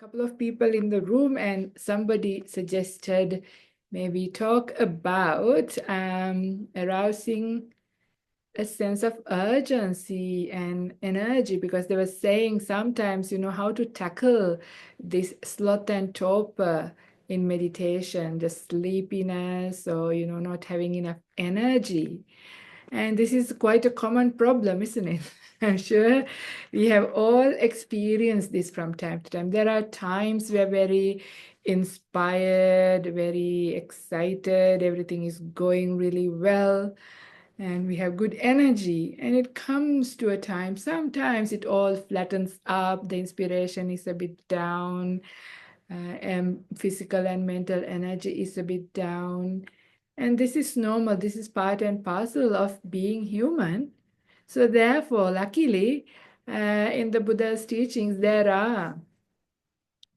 couple of people in the room, and somebody suggested maybe talk about arousing a sense of urgency and energy, because they were saying sometimes, how to tackle this sloth and torpor in meditation, the sleepiness, or, not having enough energy. And this is quite a common problem, isn't it? I'm sure we have all experienced this from time to time. There are times we're very inspired, very excited, everything is going really well, and we have good energy. And it comes to a time, sometimes it all flattens up, the inspiration is a bit down, and physical and mental energy is a bit down. And this is normal. This is part and parcel of being human. So therefore, luckily, in the Buddha's teachings, there are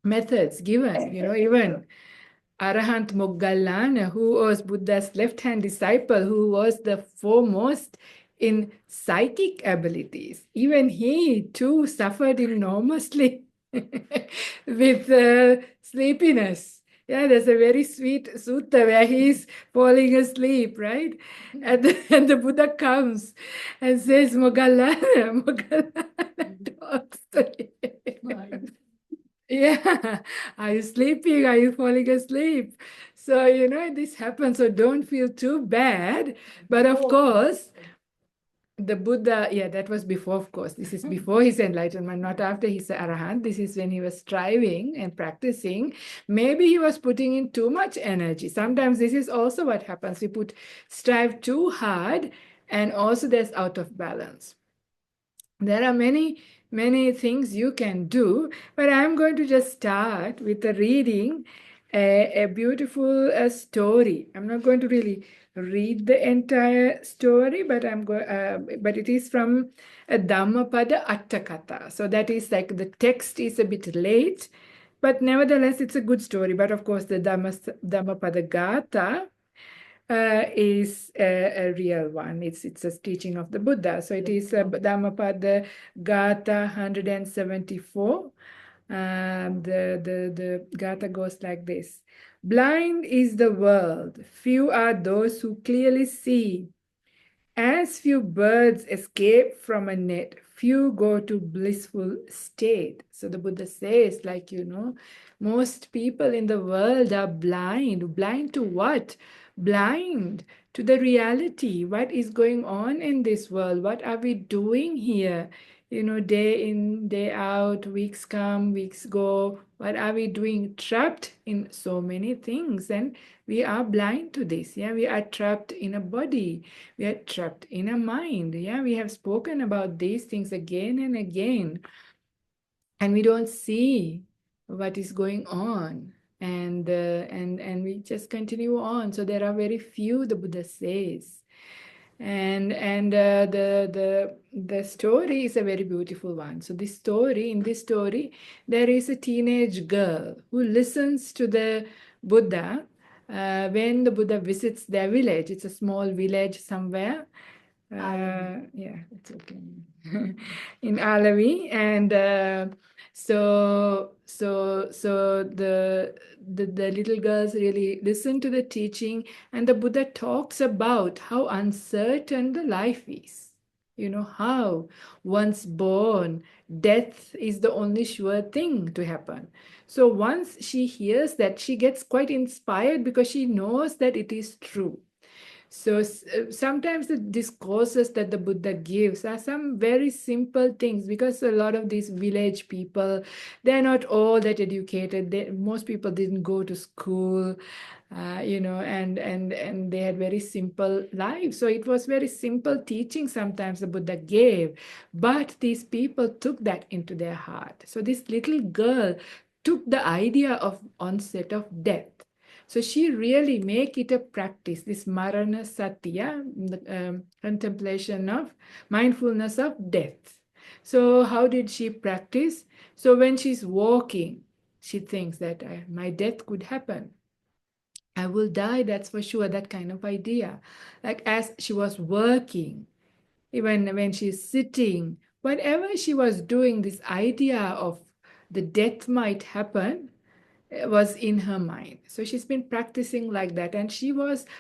methods given. Even Arahant Moggallana, who was Buddha's left-hand disciple, who was the foremost in psychic abilities, even he too suffered enormously with sleepiness. Yeah, there's a very sweet sutta where he's falling asleep, right? And the Buddha comes and says, Moggallana, Moggallana talks to him. Yeah, are you sleeping? Are you falling asleep? So, this happens. So don't feel too bad. But of course, the Buddha, yeah, that was before, of course. This is before his enlightenment, not after his arahant. This is when he was striving and practicing. Maybe he was putting in too much energy. Sometimes this is also what happens. We strive too hard, and also there's out of balance. There are many things you can do, but I'm going to just start with reading a beautiful story. I'm not going to really read the entire story, but but it is from a Dhammapada Attakatha. So that is like the text is a bit late, but nevertheless it's a good story. But of course the Dhammapada Gatha is a real one. It's a teaching of the Buddha. So it is Dhammapada Gatha 174. The Gatha goes like this. Blind is the world. Few are those who clearly see. As few birds escape from a net, few go to blissful state. So the Buddha says, most people in the world are blind. Blind to what? Blind to the reality. What is going on in this world? What are we doing here? Day in, day out, weeks come, weeks go. What are we doing? Trapped in so many things. And we are blind to this. Yeah, we are trapped in a body. We are trapped in a mind. Yeah, we have spoken about these things again and again. And we don't see what is going on. And we just continue on. So there are very few, the Buddha says. And the story is a very beautiful one. So in this story, there is a teenage girl who listens to the Buddha when the Buddha visits their village. It's a small village somewhere. Yeah, it's okay. In Alavi, and so the little girls really listen to the teaching, and the Buddha talks about how uncertain the life is. How once born, death is the only sure thing to happen. So once she hears that, she gets quite inspired because she knows that it is true. So sometimes the discourses that the Buddha gives are some very simple things, because a lot of these village people, they're not all that educated. Most people didn't go to school, and they had very simple lives. So it was very simple teaching sometimes the Buddha gave, but these people took that into their heart. So this little girl took the idea of onset of death. So she really make it a practice, this marana satya, contemplation of mindfulness of death. So how did she practice? So when she's walking, she thinks that my death could happen. I will die, that's for sure, that kind of idea. Like as she was working, even when she's sitting, whatever she was doing, this idea of the death might happen was in her mind. So she's been practicing like that. And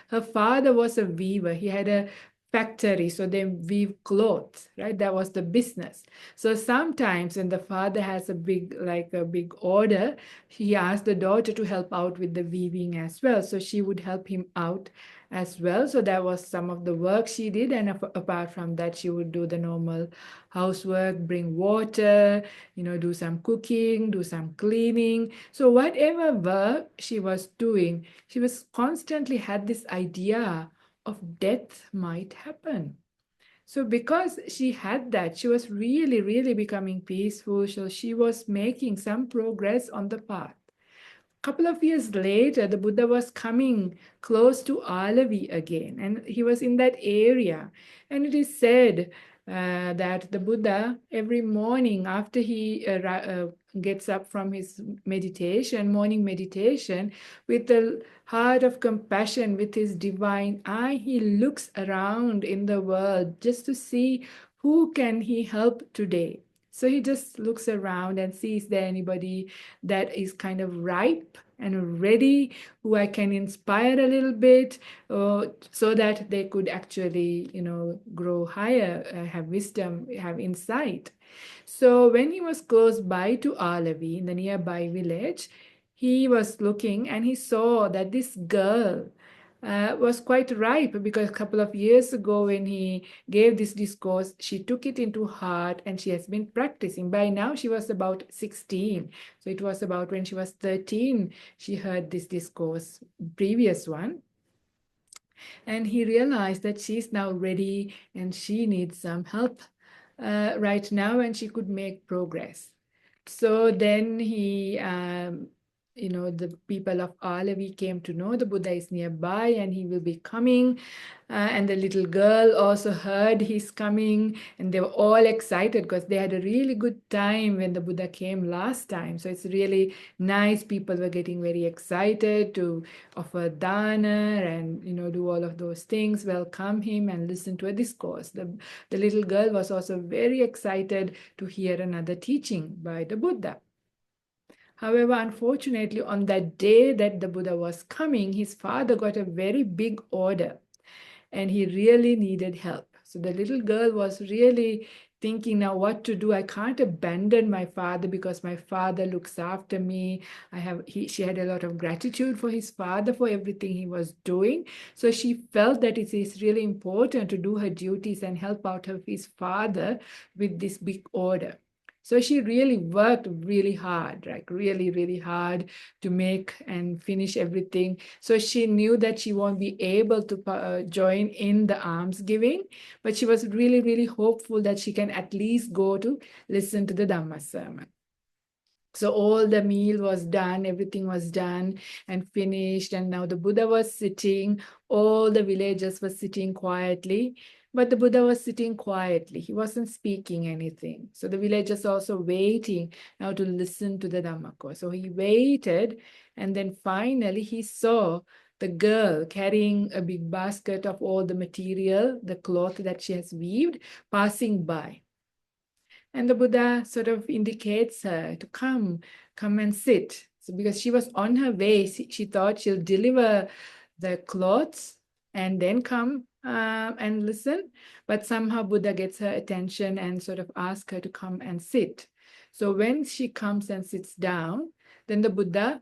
her father was a weaver. He had a factory, so they weave clothes, right? That was the business. So sometimes when the father has a big order, he asked the daughter to help out with the weaving as well. So she would help him out as well. So that was some of the work she did. And apart from that, she would do the normal housework, bring water, do some cooking, do some cleaning. So whatever work she was doing, she was constantly had this idea of death might happen. So because she had that, she was really, really becoming peaceful. So she was making some progress on the path. Couple of years later, the Buddha was coming close to Alavi again, and he was in that area. And it is said that the Buddha, every morning after he gets up from his meditation, morning meditation, with a heart of compassion, with his divine eye, he looks around in the world just to see who can he help today. So he just looks around and sees there anybody that is kind of ripe and ready, who I can inspire a little bit, so that they could actually, grow higher, have wisdom, have insight. So when he was close by to Alavi, in the nearby village, he was looking and he saw that this girl was quite ripe, because a couple of years ago when he gave this discourse, she took it into heart and she has been practicing. By now she was about 16. So it was about when she was 13, she heard this discourse, previous one. And he realized that she's now ready and she needs some help right now, and she could make progress. So then the people of Alavi came to know the Buddha is nearby and he will be coming. And the little girl also heard he's coming, and they were all excited because they had a really good time when the Buddha came last time. So it's really nice. People were getting very excited to offer dana and do all of those things, welcome him and listen to a discourse. The little girl was also very excited to hear another teaching by the Buddha. However, unfortunately, on that day that the Buddha was coming, his father got a very big order and he really needed help. So the little girl was really thinking now what to do. I can't abandon my father because my father looks after me. She had a lot of gratitude for his father for everything he was doing. So she felt that it is really important to do her duties and help out of his father with this big order. So she really worked really hard, like really, really hard to make and finish everything. So she knew that she won't be able to join in the almsgiving, but she was really, really hopeful that she can at least go to listen to the Dhamma sermon. So all the meal was done, everything was done and finished. And now the Buddha was sitting, all the villagers were sitting quietly, but the Buddha was sitting quietly. He wasn't speaking anything. So the villagers also waiting now to listen to the Dhammaka. So he waited, and then finally he saw the girl carrying a big basket of all the material, the cloth that she has weaved, passing by. And the Buddha sort of indicates her to come and sit. So because she was on her way, she thought she'll deliver the clothes and then come and listen. But somehow Buddha gets her attention and sort of asks her to come and sit. So when she comes and sits down, then the Buddha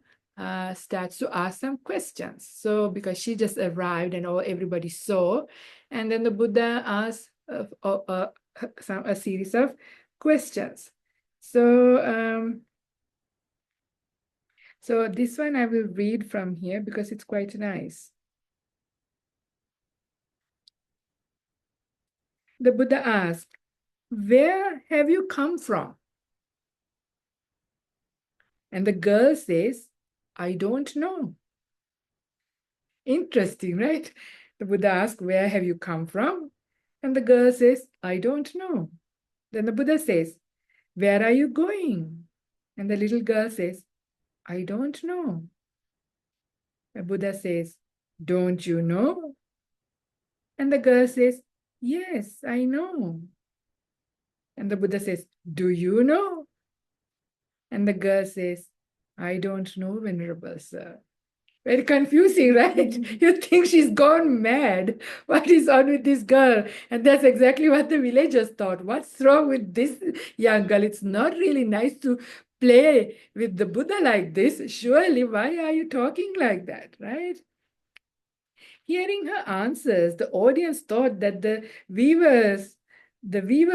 starts to ask some questions. So because she just arrived and everybody saw, and then the Buddha asks a series of questions. So this one I will read from here because it's quite nice. The Buddha asked, "Where have you come from?" And the girl says, "I don't know." Interesting, right? The Buddha asks, "Where have you come from?" And the girl says, "I don't know." Then the Buddha says, "Where are you going?" And the little girl says, "I don't know." The Buddha says, "Don't you know?" And the girl says, "Yes, I know." And the Buddha says, "Do you know?" And the girl says, I don't know, Venerable Sir. Very confusing, right? You think she's gone mad. What is on with this girl? And that's exactly what the villagers thought. What's wrong with this young girl? It's not really nice to play with the Buddha like this. Surely, why are you talking like that, right? Hearing her answers, the audience thought that the weaver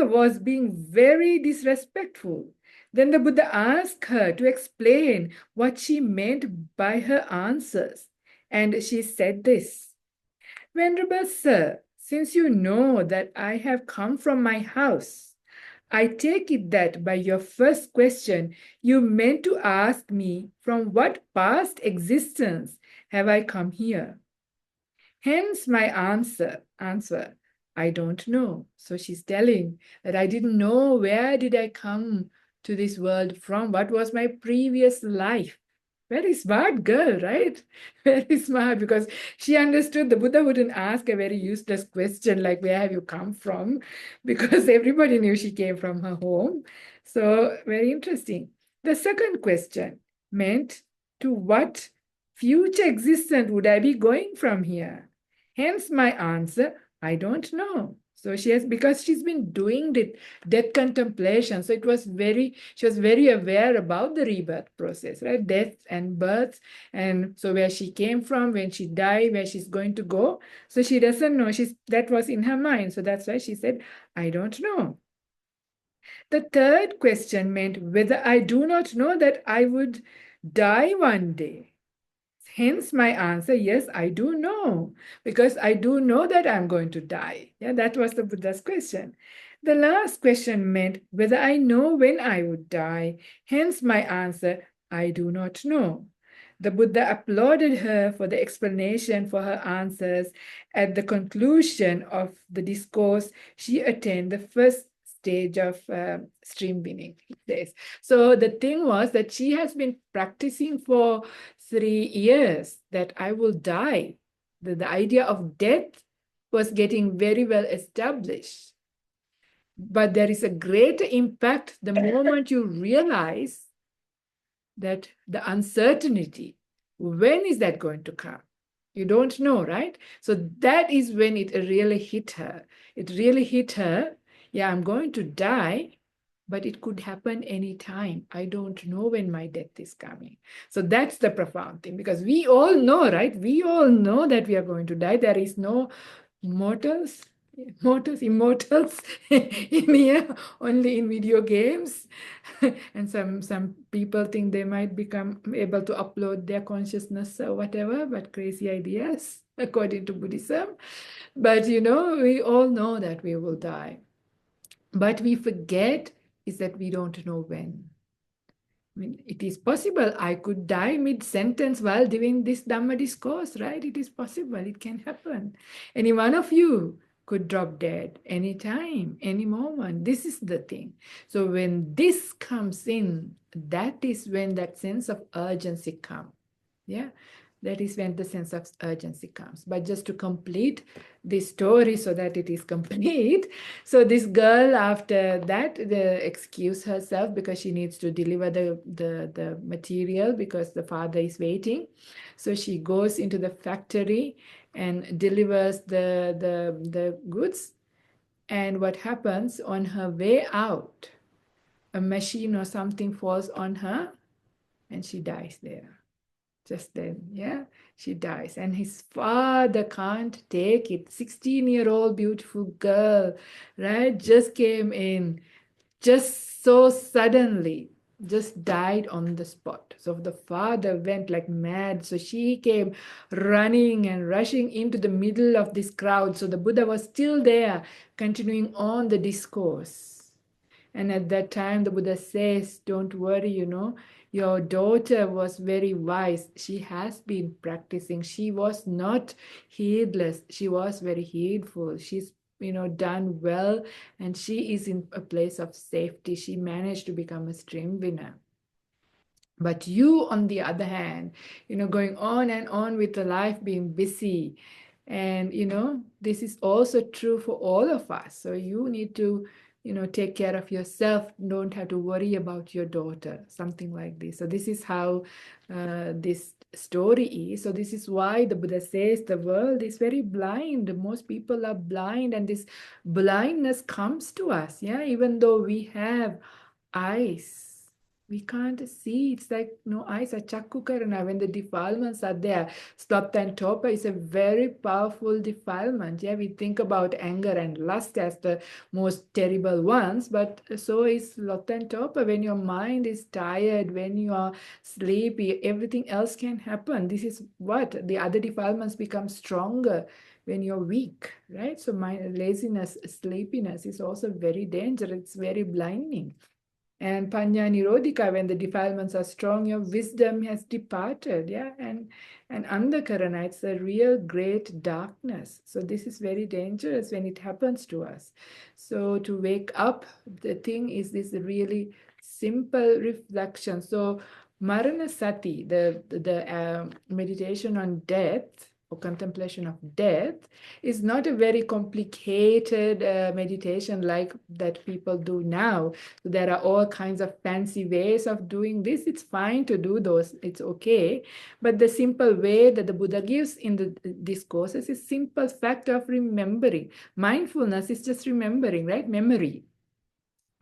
was being very disrespectful. Then the Buddha asked her to explain what she meant by her answers. And she said this, Venerable Sir, since you know that I have come from my house, I take it that by your first question, you meant to ask me from what past existence have I come here. Hence my answer, I don't know. So she's telling that I didn't know where did I come to this world from, what was my previous life. Very smart girl, right? Very smart, because she understood the Buddha wouldn't ask a very useless question like, where have you come from? Because everybody knew she came from her home. So very interesting. The second question meant, to what future existence would I be going from here? Hence my answer, I don't know. So because she's been doing the death contemplation, so she was very aware about the rebirth process, right? Death and birth, and so where she came from, when she died, where she's going to go. So she doesn't know. That was in her mind. So that's why she said, I don't know. The third question meant whether I do not know that I would die one day. Hence my answer, yes, I do know, because I do know that I'm going to die. Yeah, that was the Buddha's question. The last question meant whether I know when I would die. Hence my answer, I do not know. The Buddha applauded her for the explanation for her answers. At the conclusion of the discourse, she attained the first stage of stream winning, it says. So the thing was that she has been practicing for 3 years that I will die. The idea of death was getting very well established. But there is a greater impact the moment you realize that the uncertainty, when is that going to come? You don't know, right? So that is when it really hit her. It really hit her. Yeah, I'm going to die, but it could happen anytime. I don't know when my death is coming. So that's the profound thing, because we all know, right? We all know that we are going to die. There is no immortals in here, only in video games. And some people think they might become able to upload their consciousness or whatever, but crazy ideas according to Buddhism. But we all know that we will die. But we forget is that we don't know when. I mean, it is possible I could die mid-sentence while doing this Dhamma discourse, right? It is possible. It can happen. Any one of you could drop dead anytime, any moment. This is the thing. So when this comes in, that is when that sense of urgency comes. Yeah, that is when the sense of urgency comes. But just to complete this story so that it is complete, so this girl, after that, excuse herself because she needs to deliver the material because the father is waiting. So she goes into the factory and delivers the goods. And what happens on her way out, a machine or something falls on her and she dies there. Just then, yeah, she dies. And his father can't take it. 16-year-old beautiful girl, right, just came in, just so suddenly, just died on the spot. So the father went like mad. So she came running and rushing into the middle of this crowd. So the Buddha was still there, continuing on the discourse. And at that time, the Buddha says, don't worry, your daughter was very wise. She has been practicing. She was not heedless. She was very heedful. She's, done well, and she is in a place of safety. She managed to become a stream winner. But you, on the other hand, going on and on with the life, being busy. And, this is also true for all of us. So you need to take care of yourself, don't have to worry about your daughter, something like this. So this is how this story is. So this is why the Buddha says the world is very blind. Most people are blind, and this blindness comes to us, yeah, even though we have eyes. We can't see. It's like no eyes are chakkukarana when the defilements are there. Sloth and torpor is a very powerful defilement. Yeah, we think about anger and lust as the most terrible ones, but so is sloth and torpor. When your mind is tired, when you are sleepy, everything else can happen. This is what the other defilements become stronger when you're weak, right? So my laziness, sleepiness is also very dangerous. It's very blinding. And Panya Nirodhika, when the defilements are strong, your wisdom has departed. Yeah. And Andhakarana, it's a real great darkness. So this is very dangerous when it happens to us. So to wake up, the thing is this really simple reflection. So Marana Sati, the meditation on death or contemplation of death, is not a very complicated meditation like that people do now. There are all kinds of fancy ways of doing this. It's fine to do those. It's okay. But the simple way that the Buddha gives in the discourses is simple fact of remembering. Mindfulness is just remembering, right? Memory.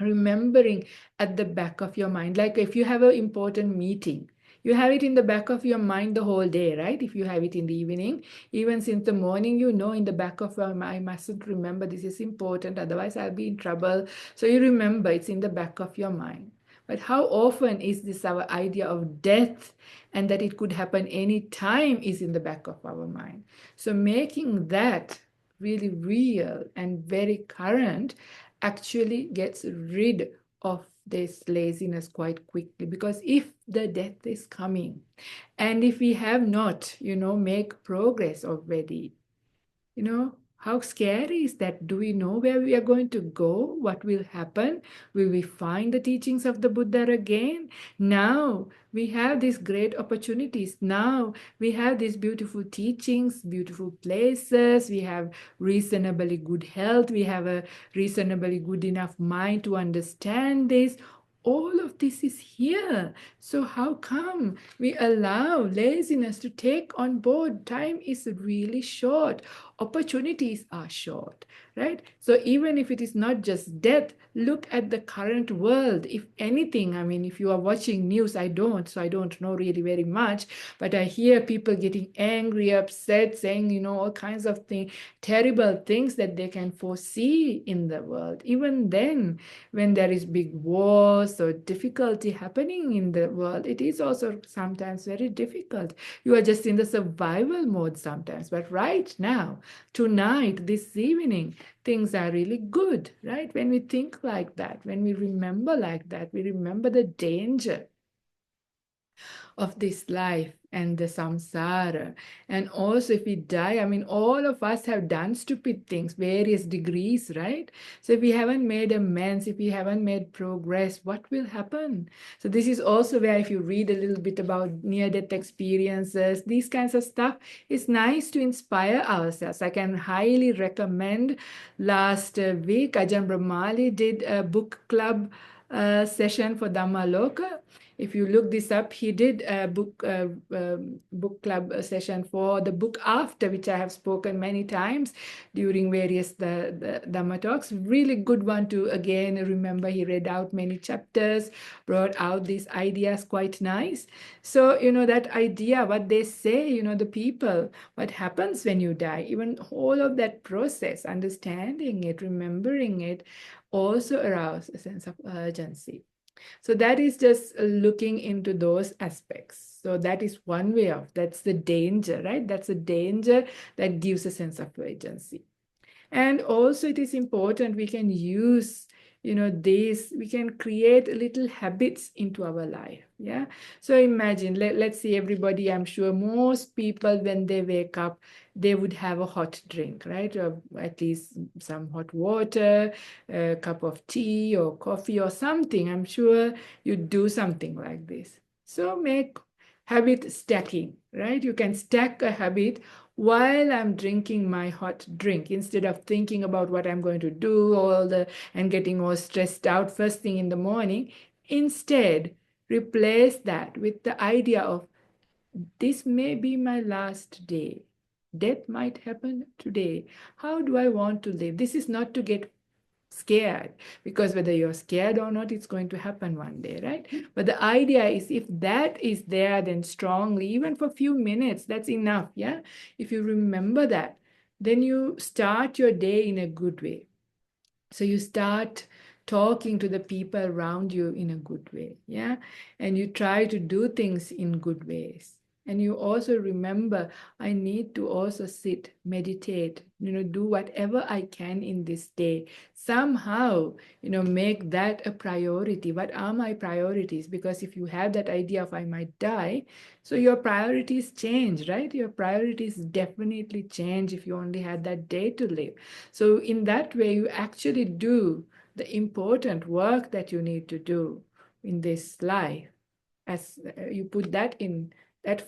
Remembering at the back of your mind. Like if you have an important meeting, you have it in the back of your mind the whole day, right? If you have it in the evening, even since the morning, in the back of your mind, I mustn't remember this is important, otherwise I'll be in trouble. So you remember it's in the back of your mind. But how often is this our idea of death and that it could happen any time is in the back of our mind? So making that really real and very current actually gets rid of this laziness quite quickly, because if the death is coming and if we have not make progress already, how scary is that? Do we know where we are going to go? What will happen? Will we find the teachings of the Buddha again? Now we have these great opportunities. Now we have these beautiful teachings, beautiful places. We have reasonably good health. We have a reasonably good enough mind to understand this. All of this is here. So how come we allow laziness to take on board? Time is really short. Opportunities are short, right? So even if it is not just death, look at the current world. If anything, I mean, if you are watching news, I don't, so I don't know really very much, but I hear people getting angry, upset, saying, all kinds of things, terrible things that they can foresee in the world. Even then, when there is big wars or difficulty happening in the world, it is also sometimes very difficult. You are just in the survival mode sometimes. But right now, tonight, this evening, things are really good, right? When we think like that, when we remember like that, we remember the danger of this life and the samsara. And also, if we die, I mean, all of us have done stupid things, various degrees, right? So if we haven't made amends, if we haven't made progress, what will happen? So this is also where, if you read a little bit about near-death experiences, these kinds of stuff, it's nice to inspire ourselves. I can highly recommend. Last week, Ajahn Brahmali did a book club session for Dhammaloka. If you look this up, he did a book club session for the book after, which I have spoken many times during various the Dhamma talks. Really good one to again remember. He read out many chapters, brought out these ideas quite nice. So that idea, what they say, the people, what happens when you die, even all of that process, understanding it, remembering it, also arouse a sense of urgency. So that is just looking into those aspects. So that is one way of, that's the danger, right? That's a danger that gives a sense of urgency. And also it is important we can use, we can create little habits into our life. Yeah. So imagine, let's see, everybody, I'm sure most people, when they wake up, they would have a hot drink, right? Or at least some hot water, a cup of tea or coffee or something. I'm sure you do something like this. So make habit stacking, right? You can stack a habit while I'm drinking my hot drink, instead of thinking about what I'm going to do and getting all stressed out first thing in the morning, instead replace that with the idea of this may be my last day. Death might happen today. How do I want to live? This is not to get scared, because whether you're scared or not, it's going to happen one day, right? But the idea is, if that is there, then strongly, even for a few minutes, that's enough. Yeah. If you remember that, then you start your day in a good way. So you start talking to the people around you in a good way. Yeah. And you try to do things in good ways. And you also remember, I need to also sit, meditate, do whatever I can in this day. Somehow, make that a priority. What are my priorities? Because if you have that idea of I might die, so your priorities change, right? Your priorities definitely change if you only had that day to live. So in that way, you actually do the important work that you need to do in this life, as you put that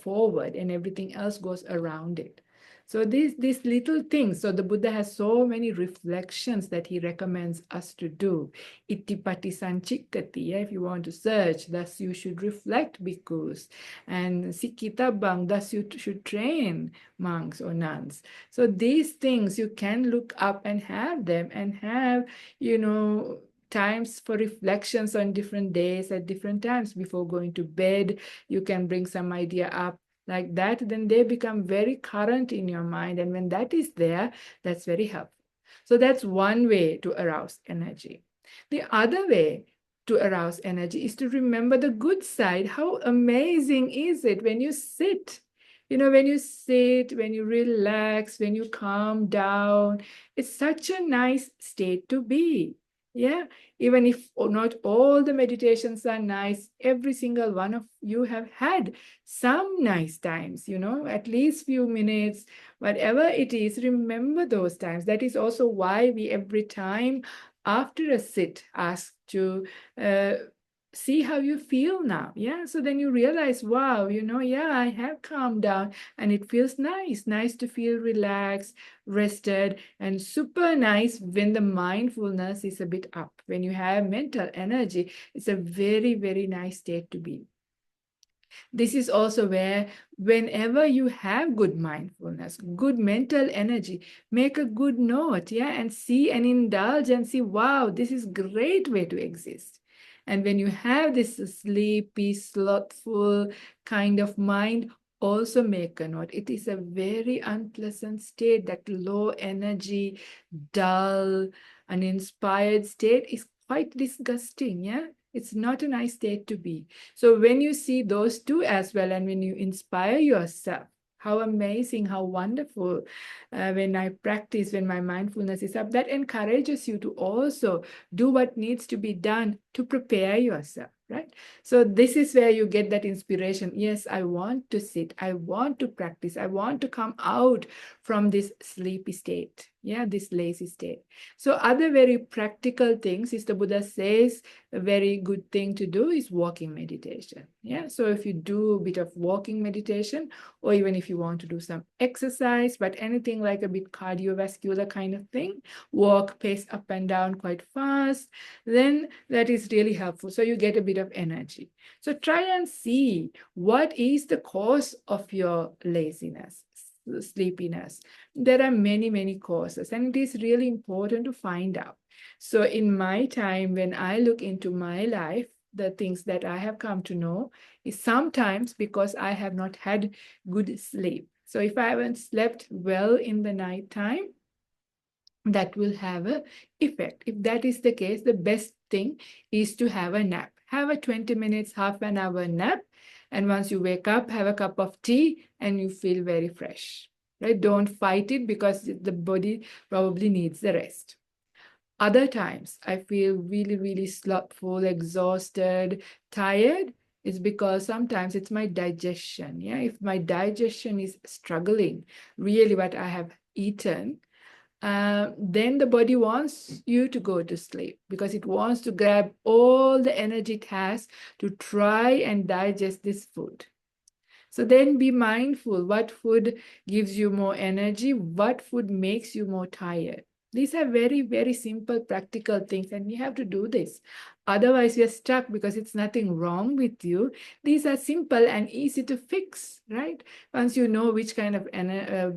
forward, and everything else goes around it. So these little things. So the Buddha has so many reflections that he recommends us to do. Ittipati sanchikkati. If you want to search, thus you should reflect, bhikkhus. And sikitabang, thus you should train monks or nuns. So these things you can look up and have them, and have, times for reflections on different days at different times before going to bed. You can bring some idea up like that, then they become very current in your mind. And when that is there, that's very helpful. So that's one way to arouse energy. The other way to arouse energy is to remember the good side. How amazing is it when you sit? When you sit, when you relax, when you calm down, it's such a nice state to be. Yeah, even if not all the meditations are nice, every single one of you have had some nice times, at least few minutes, whatever it is, remember those times. That is also why we every time after a sit ask to uh, see how you feel now. Yeah, so then you realize, wow, yeah, I have calmed down and it feels nice to feel relaxed, rested, and super nice when the mindfulness is a bit up. When you have mental energy, it's a very, very nice state to be. This is also where, whenever you have good mindfulness, good mental energy, make a good note, yeah, and see and indulge and see, wow, this is great way to exist. And when you have this sleepy, slothful kind of mind, also make a note. It is a very unpleasant state. That low energy, dull, uninspired state is quite disgusting, yeah. It's not a nice state to be. So when you see those two as well, and when you inspire yourself, how amazing, how wonderful. When I practice, when my mindfulness is up, that encourages you to also do what needs to be done to prepare yourself, right? So this is where you get that inspiration. Yes, I want to sit. I want to practice. I want to come out from this sleepy state. Yeah, this lazy state. So other very practical things is, the Buddha says, a very good thing to do is walking meditation. Yeah, so if you do a bit of walking meditation, or even if you want to do some exercise, but anything like a bit cardiovascular kind of thing, walk, pace up and down quite fast, then that is really helpful. So you get a bit of energy. So try and see what is the cause of your laziness, sleepiness. There are many, many causes, and it is really important to find out. So in my time, when I look into my life, the things that I have come to know is sometimes because I have not had good sleep. So if I haven't slept well in the night time, that will have an effect. If that is the case, the best thing is to have a nap. Have a 20 minutes, half an hour nap. And once you wake up, have a cup of tea and you feel very fresh, right? Don't fight it, because the body probably needs the rest. Other times, I feel really, really slothful, exhausted, tired. It's because sometimes it's my digestion. Yeah, if my digestion is struggling, really what I have eaten, then the body wants you to go to sleep, because it wants to grab all the energy it has to try and digest this food. So then be mindful what food gives you more energy, what food makes you more tired. These are very, very simple, practical things, and we have to do this. Otherwise, you're stuck because it's nothing wrong with you. These are simple and easy to fix, right? Once you know which kind of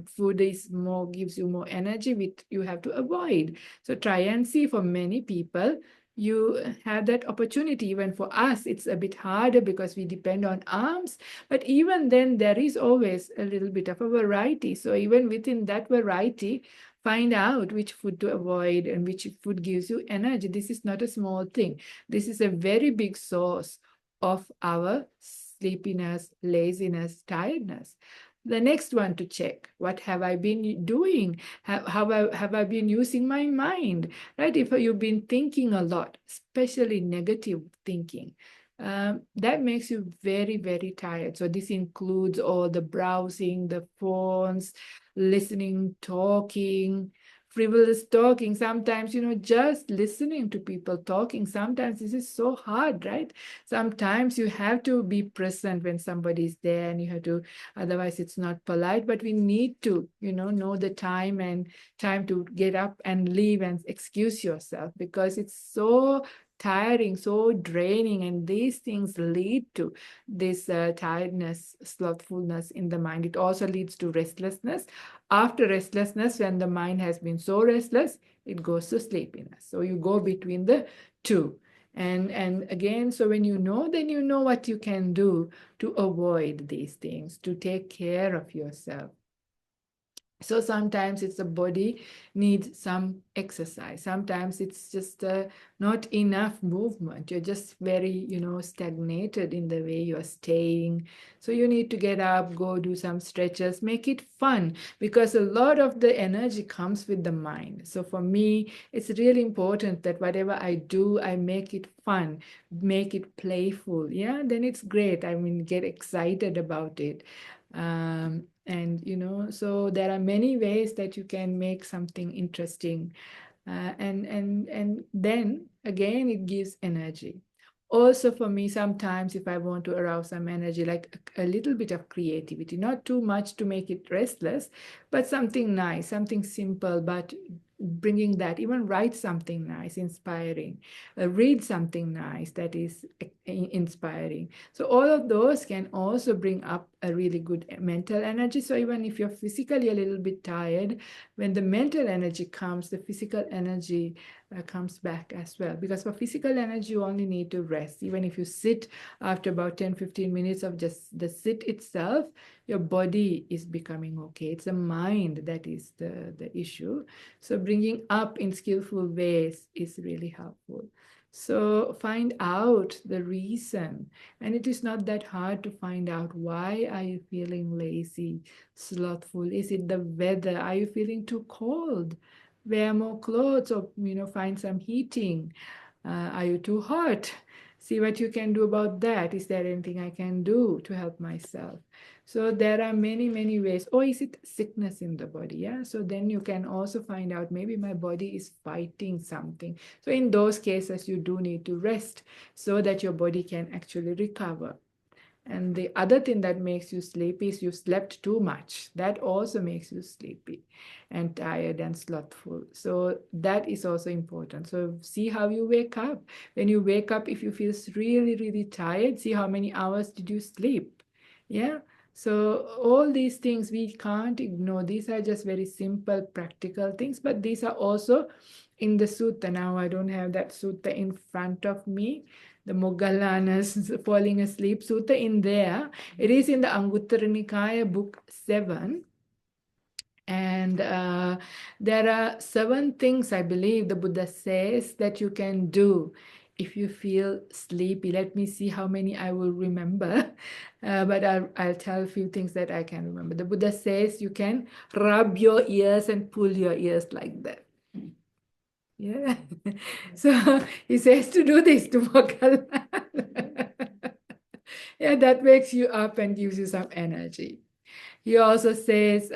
food is more gives you more energy, which you have to avoid. So try and see. For many people, you have that opportunity. Even for us, it's a bit harder because we depend on arms. But even then, there is always a little bit of a variety. So even within that variety, find out which food to avoid and which food gives you energy. This is not a small thing. This is a very big source of our sleepiness, laziness, tiredness. The next one to check, what have I been doing? Have I been using my mind? Right? If you've been thinking a lot, especially negative thinking, that makes you very, very tired. So this includes all the browsing, the phones, listening, talking, frivolous talking. Sometimes, just listening to people talking, sometimes this is so hard, right? Sometimes you have to be present when somebody is there, and you have to, otherwise it's not polite. But we need to, know the time and time to get up and leave and excuse yourself, because it's so tiring, so draining, and these things lead to this tiredness, slothfulness in the mind. It also leads to restlessness. After restlessness, when the mind has been so restless, it goes to sleepiness. So you go between the two. And again, so when you know, then you know what you can do to avoid these things, to take care of yourself. So sometimes it's the body needs some exercise. Sometimes it's just not enough movement. You're just very, stagnated in the way you're staying. So you need to get up, go do some stretches, make it fun, because a lot of the energy comes with the mind. So for me, it's really important that whatever I do, I make it fun, make it playful. Yeah, then it's great. I mean, get excited about it. And so there are many ways that you can make something interesting, and then again it gives energy. Also for me, sometimes if I want to arouse some energy, like a little bit of creativity, not too much to make it restless, but something nice, something simple, but bringing that, even write something nice, inspiring, read something nice that is inspiring. So all of those can also bring up a really good mental energy. So even if you're physically a little bit tired, when the mental energy comes, the physical energy comes back as well. Because for physical energy, you only need to rest. Even if you sit after about 10-15 minutes of just the sit itself, your body is becoming okay. It's the mind that is the issue. So bringing up in skillful ways is really helpful. So find out the reason. And it is not that hard to find out, why are you feeling lazy, slothful? Is it the weather? Are you feeling too cold? Wear more clothes, or find some heating. Are you too hot? See what you can do about that. Is there anything I can do to help myself? So there are many, many ways. Or is it sickness in the body? Yeah. So then you can also find out, maybe my body is fighting something. So in those cases, you do need to rest so that your body can actually recover. And the other thing that makes you sleepy is you slept too much. That also makes you sleepy and tired and slothful. So that is also important. So see how you wake up. When you wake up, if you feel really, really tired, see how many hours did you sleep. Yeah. So all these things we can't ignore. These are just very simple, practical things, but these are also in the sutta. Now I don't have that sutta in front of me, the Moggallana's falling asleep sutta in there. It is in the Anguttara Nikaya, book 7. And there are 7 things, I believe, the Buddha says that you can do if you feel sleepy. Let me see how many I will remember. But I'll tell a few things that I can remember. The Buddha says you can rub your ears and pull your ears like that. Yeah. So he says to do this to Moggallana. Yeah, that wakes you up and gives you some energy. He also says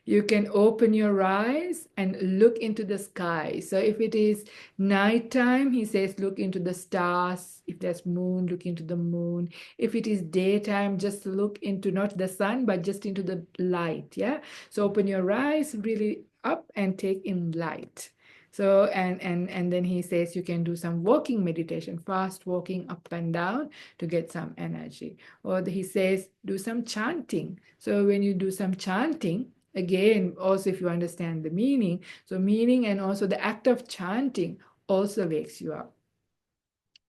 you can open your eyes and look into the sky. So if it is nighttime, he says look into the stars. If there's moon, look into the moon. If it is daytime, just look into not the sun, but just into the light. Yeah. So open your eyes really up and take in light. So and then he says you can do some walking meditation, fast walking up and down to get some energy. Or he says do some chanting. So when you do some chanting, again, also if you understand the meaning, so meaning and also the act of chanting also wakes you up.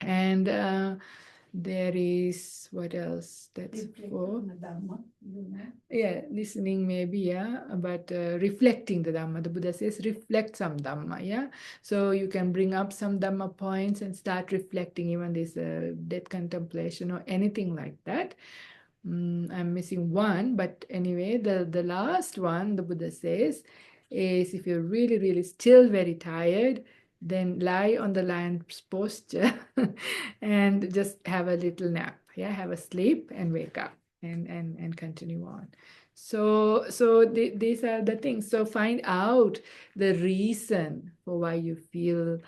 And there is what else? That's for yeah, listening maybe, yeah, but reflecting the Dhamma. The Buddha says reflect some Dhamma, yeah. So you can bring up some Dhamma points and start reflecting, even this death contemplation or anything like that. I'm missing one, but anyway, the last one, the Buddha says, is if you're really, really still very tired, then lie on the lion's posture and just have a little nap. Yeah, have a sleep and wake up and continue on. So these are the things. So find out the reason for why you feel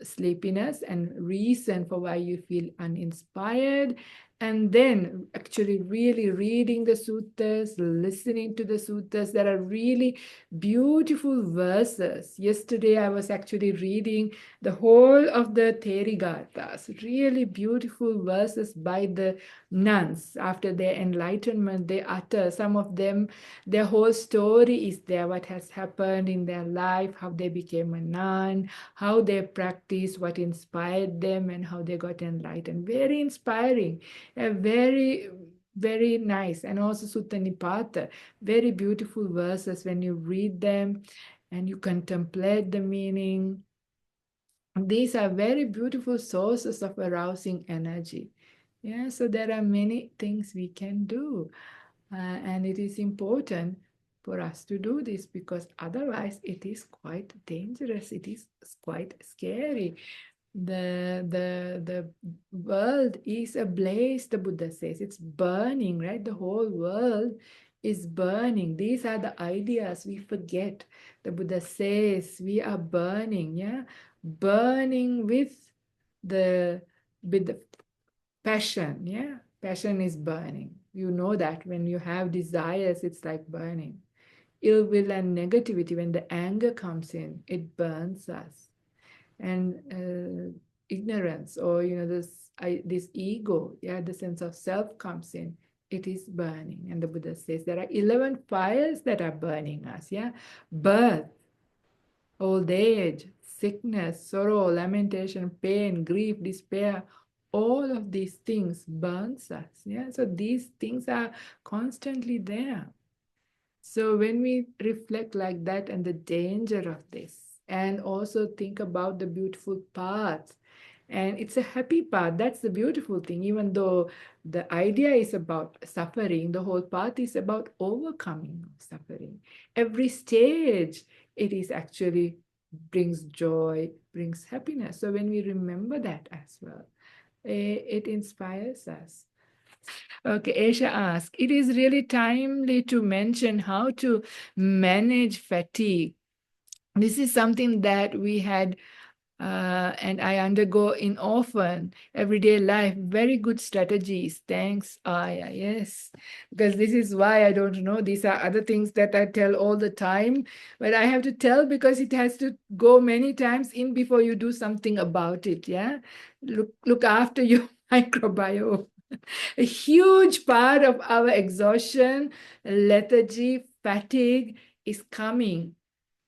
sleepiness and reason for why you feel uninspired, and then actually really reading the suttas, listening to the suttas. There are really beautiful verses. Yesterday I was actually reading the whole of the Theri Gathas, really beautiful verses by the nuns. After their enlightenment, they utter some of them, their whole story is there, what has happened in their life, how they became a nun, how they practiced, what inspired them, and how they got enlightened. Very inspiring, very, very nice. And also Sutta Nipata, very beautiful verses when you read them and you contemplate the meaning. These are very beautiful sources of arousing energy. Yeah, so there are many things we can do. And it is important for us to do this, because otherwise it is quite dangerous. It is quite scary. The world is ablaze, the Buddha says. It's burning, right? The whole world is burning. These are the ideas we forget. The Buddha says we are burning, yeah? Burning with the passion, yeah? Passion is burning. You know that when you have desires, it's like burning. Ill will and negativity, when the anger comes in, it burns us. And ignorance, or this ego, yeah, the sense of self comes in, it is burning. And the Buddha says there are 11 fires that are burning us, yeah. Birth, old age, sickness, sorrow, lamentation, pain, grief, despair, all of these things burns us, yeah. So these things are constantly there. So when we reflect like that and the danger of this, and also think about the beautiful path, and it's a happy path, that's the beautiful thing. Even though the idea is about suffering, the whole path is about overcoming suffering. Every stage, it is actually brings joy, brings happiness. So when we remember that as well, it inspires us. Okay, Aisha asks, it is really timely to mention how to manage fatigue. This is something that we had and I undergo in often everyday life. Very good strategies. Thanks, Aya. Yes, because this is why I don't know. These are other things that I tell all the time, but I have to tell because it has to go many times in before you do something about it. Yeah, look after your microbiome. A huge part of our exhaustion, lethargy, fatigue is coming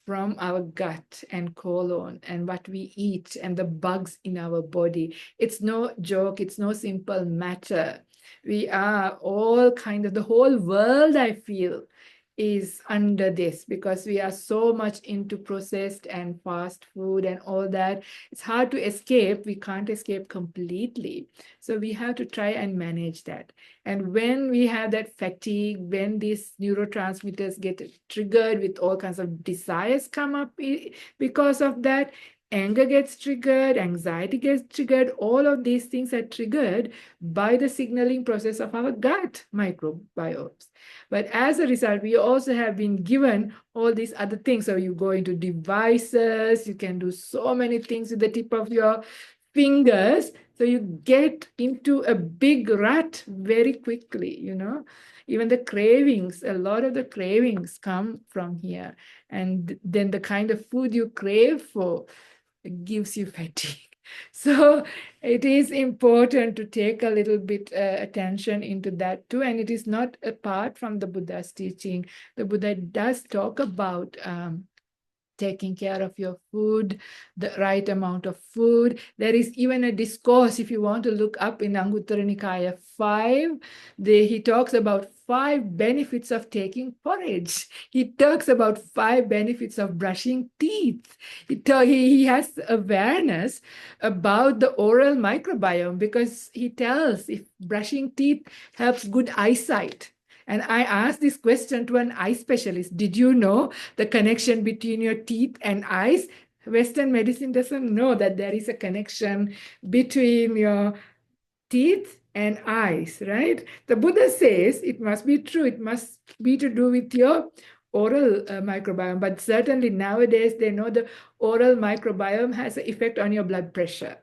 from our gut and colon and what we eat and the bugs in our body. It's no joke, it's no simple matter. We are all kind of, the whole world, I feel, is under this, because we are so much into processed and fast food and all that. It's hard to escape. We can't escape completely. So we have to try and manage that. And when we have that fatigue, when these neurotransmitters get triggered with all kinds of desires come up because of that, anger gets triggered, anxiety gets triggered. All of these things are triggered by the signaling process of our gut microbiomes. But as a result, we also have been given all these other things. So you go into devices, you can do so many things with the tip of your fingers. So you get into a big rut very quickly, you know. Even the cravings, a lot of the cravings come from here. And then the kind of food you crave for gives you fatigue. So it is important to take a little bit attention into that too. And it is not apart from the Buddha's teaching. The Buddha does talk about taking care of your food, the right amount of food. There is even a discourse, if you want to look up in Anguttara Nikaya 5, he talks about 5 benefits of taking porridge. He talks about 5 benefits of brushing teeth. He has awareness about the oral microbiome because he tells if brushing teeth helps good eyesight. And I asked this question to an eye specialist. Did you know the connection between your teeth and eyes? Western medicine doesn't know that there is a connection between your teeth and eyes, right? The Buddha says it must be true. It must be to do with your oral microbiome. But certainly nowadays they know the oral microbiome has an effect on your blood pressure.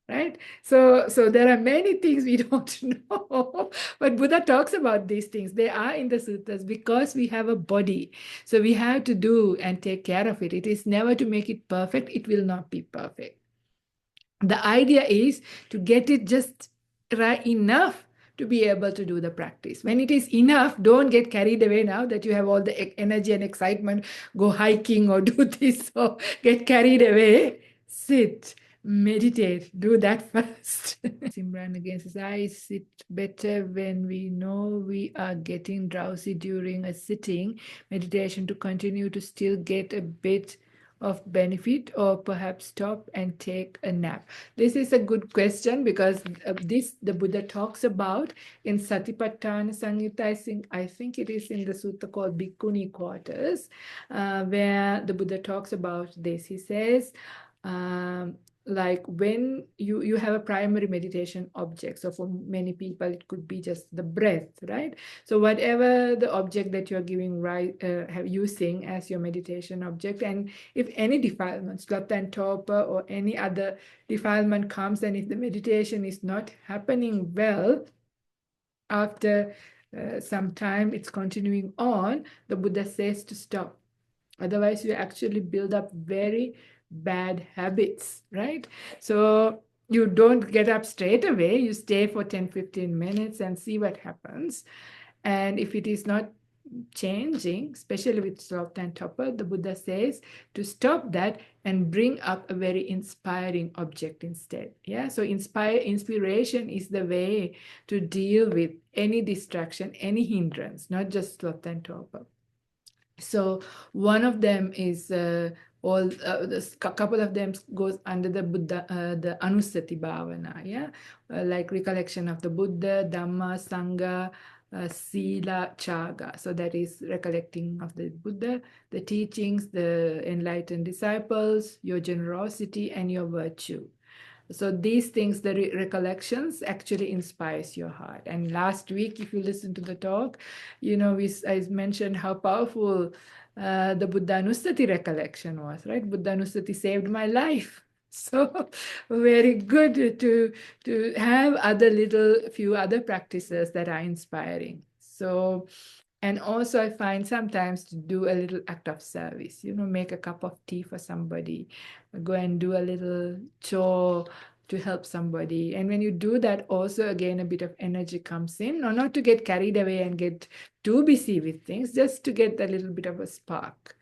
Right? So there are many things we don't know, but Buddha talks about these things. They are in the suttas because we have a body. So we have to do and take care of it. It is never to make it perfect. It will not be perfect. The idea is to get it just right enough to be able to do the practice. When it is enough, don't get carried away now that you have all the energy and excitement, go hiking or do this or get carried away. Sit, meditate, do that first. Simran again says, I sit better when we know we are getting drowsy during a sitting meditation to continue to still get a bit of benefit or perhaps stop and take a nap. This is a good question because this the Buddha talks about in Satipatthana Samyutta. I think it is in the sutta called Bhikkhuni Quarters, where the Buddha talks about this. He says, like when you have a primary meditation object. So for many people, it could be just the breath, right? So whatever the object that you're giving using as your meditation object, and if any defilement, sloth and torpor or any other defilement comes, and if the meditation is not happening well, after some time it's continuing on, the Buddha says to stop. Otherwise, you actually build up very bad habits, right? So you don't get up straight away. You stay for 10-15 minutes and see what happens. And if it is not changing, especially with sloth and torpor, the Buddha says to stop that and bring up a very inspiring object instead. Yeah, so inspiration is the way to deal with any distraction, any hindrance, not just sloth and torpor. So one of them is a couple of them goes under the Buddha, the Anusati Bhavana, yeah, like recollection of the Buddha, Dhamma, Sangha, Sila, Chaga. So that is recollecting of the Buddha, the teachings, the enlightened disciples, your generosity, and your virtue. So these things, the recollections actually inspires your heart. And last week, if you listen to the talk, you know, I mentioned how powerful the Buddhanusati recollection was, right? Buddhanusati saved my life. So very good to have few other practices that are inspiring. So, and also I find sometimes to do a little act of service, you know, make a cup of tea for somebody, go and do a little chore to help somebody. And when you do that, also again, a bit of energy comes in, or not to get carried away and get too busy with things, just to get a little bit of a spark.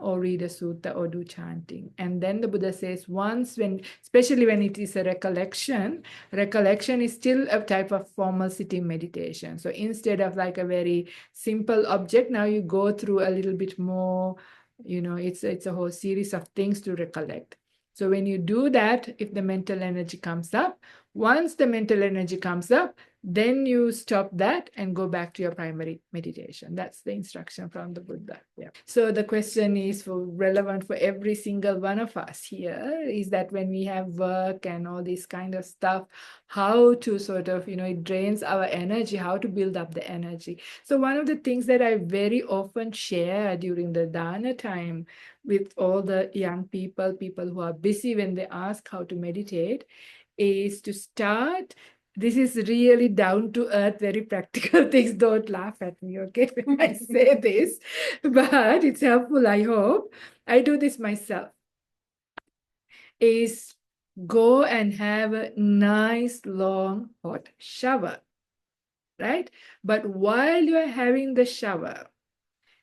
Or read a sutta or do chanting. And then the Buddha says especially when it is a recollection is still a type of formal sitting meditation. So instead of like a very simple object, now you go through a little bit more, you know, it's a whole series of things to recollect. So when you do that, if the mental energy comes up, Once the mental energy comes up, then you stop that and go back to your primary meditation. That's the instruction from the Buddha. Yeah. So the question is relevant for every single one of us here, is that when we have work and all this kind of stuff, how to sort of, it drains our energy, how to build up the energy. So one of the things that I very often share during the dana time with all the young people who are busy when they ask how to meditate, is to start. This is really down to earth, very practical things. Don't laugh at me, okay, when I say this, but it's helpful, I hope. I do this myself. Is go and have a nice long hot shower, right? But while you're having the shower,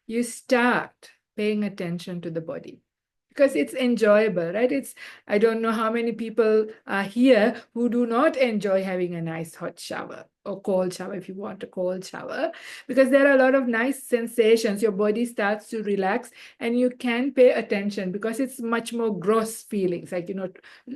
you start paying attention to the body, because it's enjoyable, right? I don't know how many people are here who do not enjoy having a nice hot shower or cold shower, if you want a cold shower, because there are a lot of nice sensations. Your body starts to relax and you can pay attention, because it's much more gross feelings, like,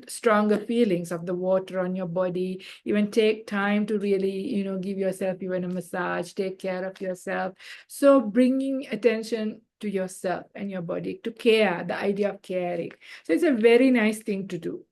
stronger feelings of the water on your body. Even take time to really, give yourself even a massage, take care of yourself. So bringing attention to yourself and your body, to care, the idea of caring. So it's a very nice thing to do.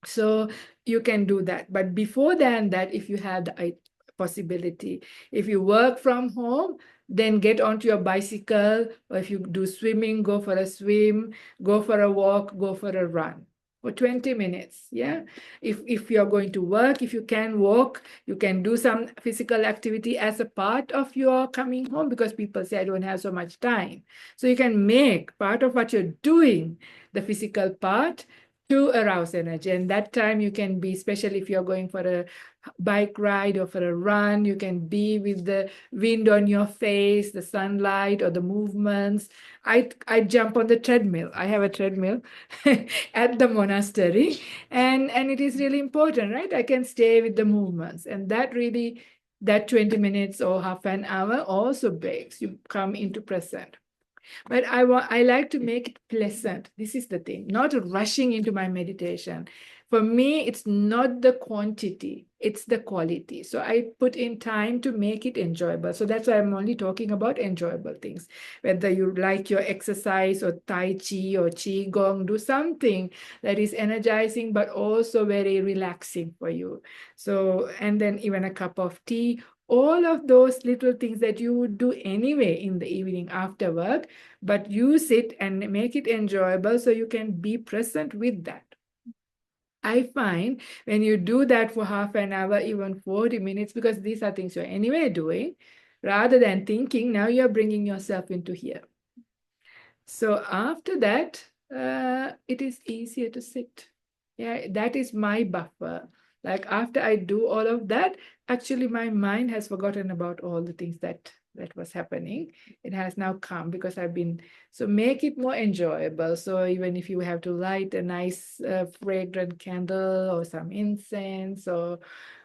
So you can do that. But before that, if you have the possibility, if you work from home, then get onto your bicycle, or if you do swimming, go for a swim, go for a walk, go for a run for 20 minutes. Yeah. If you're going to work, if you can walk, you can do some physical activity as a part of your coming home, because people say, I don't have so much time. So you can make part of what you're doing, the physical part, to arouse energy. And that time you can be, especially if you're going for a bike ride or for a run, you can be with the wind on your face, the sunlight or the movements. I jump on the treadmill. I have a treadmill at the monastery, and it is really important, right? I can stay with the movements, and that 20 minutes or half an hour also breaks. You come into present. But I like to make it pleasant. This is the thing, not rushing into my meditation. For me, it's not the quantity, it's the quality. So I put in time to make it enjoyable. So that's why I'm only talking about enjoyable things. Whether you like your exercise or Tai Chi or Qi Gong, do something that is energizing, but also very relaxing for you. So, and then even a cup of tea, all of those little things that you would do anyway in the evening after work, but use it and make it enjoyable so you can be present with that. I find when you do that for half an hour, even 40 minutes, because these are things you're anyway doing, rather than thinking, now you're bringing yourself into here. So after that, it is easier to sit. Yeah, that is my buffer. Like after I do all of that, actually my mind has forgotten about all the things that was happening. It has now come because I've been, so make it more enjoyable. So even if you have to light a nice fragrant candle or some incense, or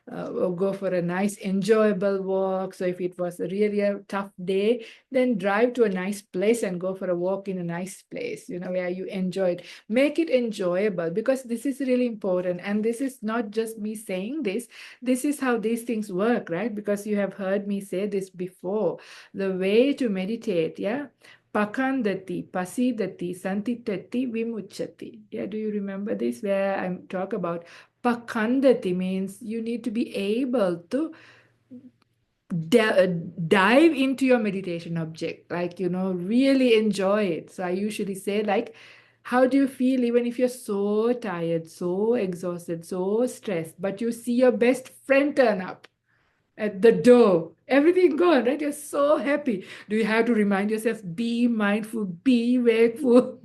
go for a nice enjoyable walk. So if it was really a tough day, then drive to a nice place and go for a walk in a nice place, where you enjoy it. Make it enjoyable, because this is really important. And this is not just me saying this. This is how these things work, right? Because you have heard me say this before. The way to meditate, yeah? Pakandati, pasidati, santitati, vimuchati. Yeah, do you remember this? Where I talk about pakandati means you need to be able to dive into your meditation object, like, really enjoy it. So I usually say, like, how do you feel even if you're so tired, so exhausted, so stressed, but you see your best friend turn up at the door, everything gone, right? You're so happy. Do you have to remind yourself, be mindful, be wakeful,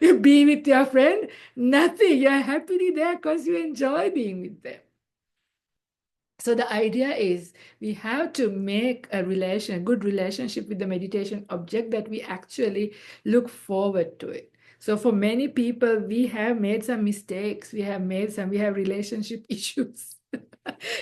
be with your friend? Nothing. You're happily there because you enjoy being with them. So the idea is we have to make a good relationship with the meditation object, that we actually look forward to it. So for many people, we have made some mistakes. We have relationship issues.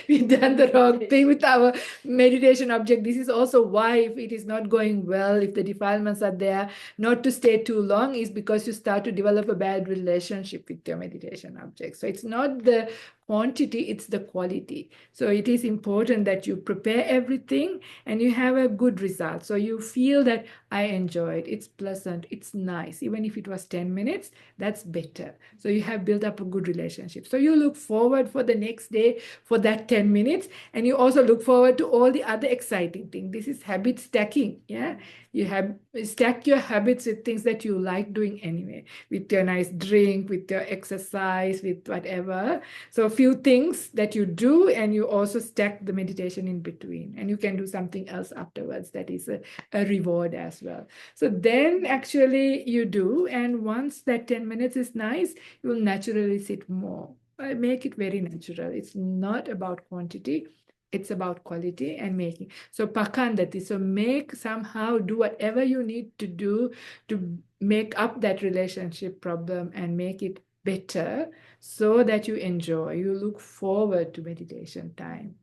We've done the wrong thing with our meditation object. This is also why, if it is not going well, if the defilements are there, not to stay too long, is because you start to develop a bad relationship with your meditation object. So it's not the quantity, it's the quality. So it is important that you prepare everything and you have a good result. So you feel that I enjoyed, it's pleasant, it's nice. Even if it was 10 minutes, that's better. So you have built up a good relationship. So you look forward for the next day for that 10 minutes, and you also look forward to all the other exciting things. This is habit stacking. Yeah. You have stack your habits with things that you like doing anyway, with your nice drink, with your exercise, with whatever. So a few things that you do, and you also stack the meditation in between, and you can do something else afterwards. That is a reward as well. So then actually you do, and once that 10 minutes is nice, you will naturally sit more. Make it very natural. It's not about quantity, it's about quality and making. So pakandati, so make, somehow do whatever you need to do to make up that relationship problem and make it better, so that you enjoy, you look forward to meditation time.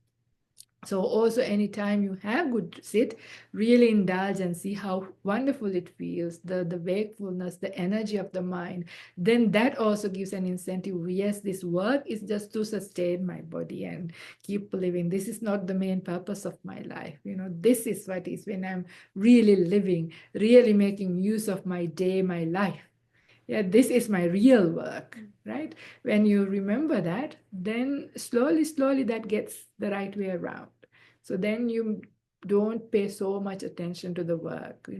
So also anytime you have good sit, really indulge and see how wonderful it feels, the wakefulness, the energy of the mind. Then that also gives an incentive. Yes, this work is just to sustain my body and keep living. This is not the main purpose of my life. This is what is when I'm really living, really making use of my day, my life. Yeah, this is my real work, right? When you remember that, then slowly, slowly that gets the right way around. So then you don't pay so much attention to the work.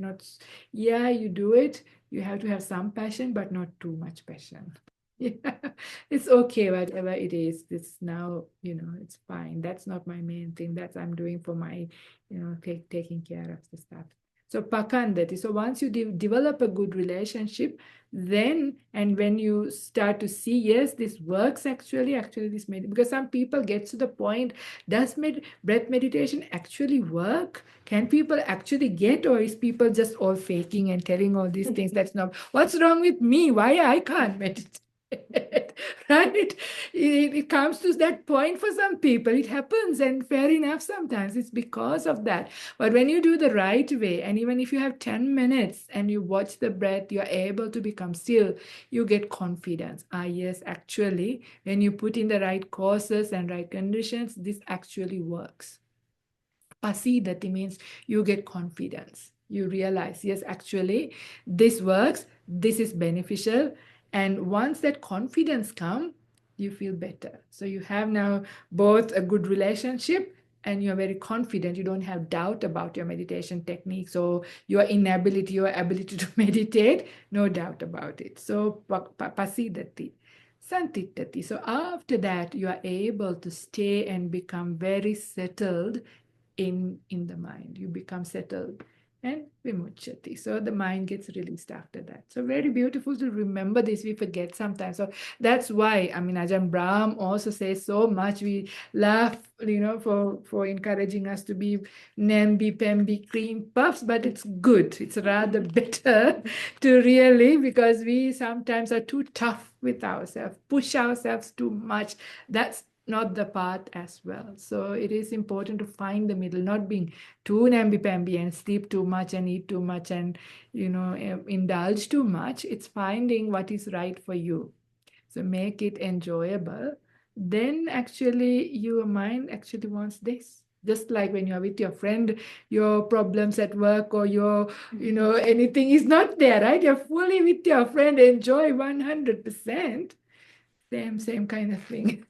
Yeah, you do it. You have to have some passion, but not too much passion. Yeah, it's okay, whatever it is. It's now, it's fine. That's not my main thing. That's I'm doing for my, taking care of the stuff. So pakandati. So once you develop a good relationship, then and when you start to see, yes, this works actually this because some people get to the point, does breath meditation actually work? Can people actually get, or is people just all faking and telling all these things? That's not, what's wrong with me, why I can't meditate? Right? It comes to that point for some people. It happens, and fair enough, sometimes it's because of that. But when you do the right way, and even if you have 10 minutes and you watch the breath, you're able to become still, you get confidence. Yes, actually, when you put in the right courses and right conditions, this actually works. Pasidati means you get confidence. You realize, yes, actually, this works, this is beneficial. And once that confidence comes, you feel better. So you have now both a good relationship and you're very confident. You don't have doubt about your meditation techniques or your inability, your ability to meditate. No doubt about it. So pasidati. Santitati. So after that, you are able to stay and become very settled in the mind. You become settled and vimuchati. So the mind gets released after that. So very beautiful to remember this. We forget sometimes. So that's why, Ajahn Brahm also says so much. We laugh, for encouraging us to be namby pamby cream puffs, but it's good. It's rather better to really, because we sometimes are too tough with ourselves, push ourselves too much. That's not the path as well. So it is important to find the middle, not being too namby-pamby and sleep too much and eat too much and, indulge too much. It's finding what is right for you. So make it enjoyable. Then actually your mind actually wants this. Just like when you're with your friend, your problems at work or your, anything is not there, right? You're fully with your friend, enjoy 100%. Same kind of thing.